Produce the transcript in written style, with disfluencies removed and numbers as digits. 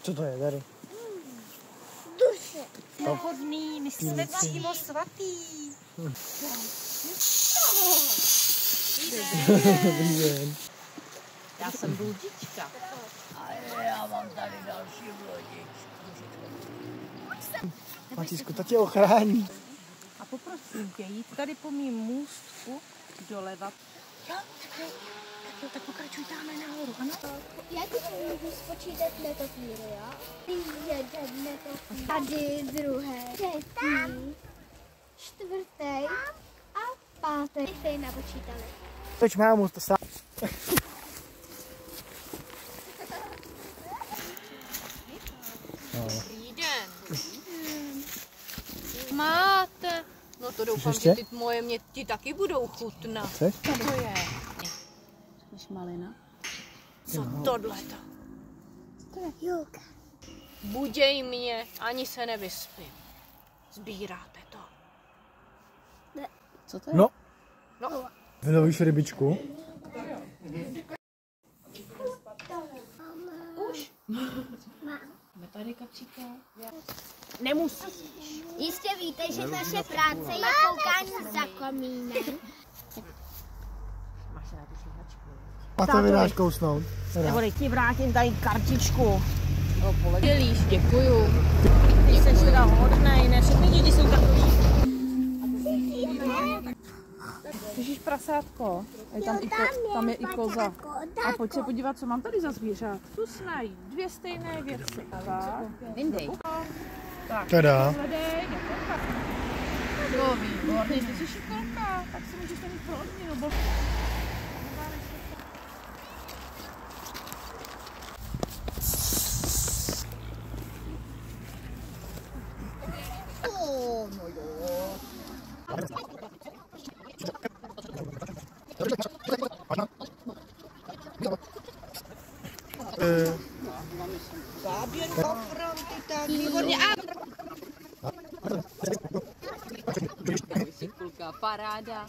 Co to je tady? Duše. Nehodný, my jsme přímo svatý. Dobrý den. Já jsem bludička. A já mám tady další lodičku. Matíčku, to tě ochrání. A poprosím tě jít tady po mým můstku doleva. Jo, tak pokračuj tamhle nahoru, ano? Já ti můžu spočítat netopíry, jo? Jeden netopír. Tady druhé, třetí, čtvrtý a pátý. Ty napočítali. Toč mámu, to sám. Dobrý den. Máte. No to doufám, ještě? že ty moje mě ti taky budou chutnat. Chceš? Co to je? Jsi malina? Co tohleto? Julka. Buděj mě, ani se nevyspím. Sbíráte to. Co to je? No. No, Vylovíš rybičku? Tady kapříka. nemusíš. Jistě víte, že naše práce je koukání za komínem. Máš na tu šlehačku. A to vydáš kousnout. Nebo teď ti vrátím tady kartičku. No, poledělíš, děkuju. Ty jsi teda hodnej, ne všechny děti jsou takový. Ježíš prasátko, tam je i koza. A pojď se podívat, co mám tady za zvířat. Tu snají dvě stejné věci. Vyndej. Teda. Hledej, no výborně, ty jsi šikolka, tak si můžeš mít pro odměnu. Záběr fronty, tak výborně. Kulka, paráda.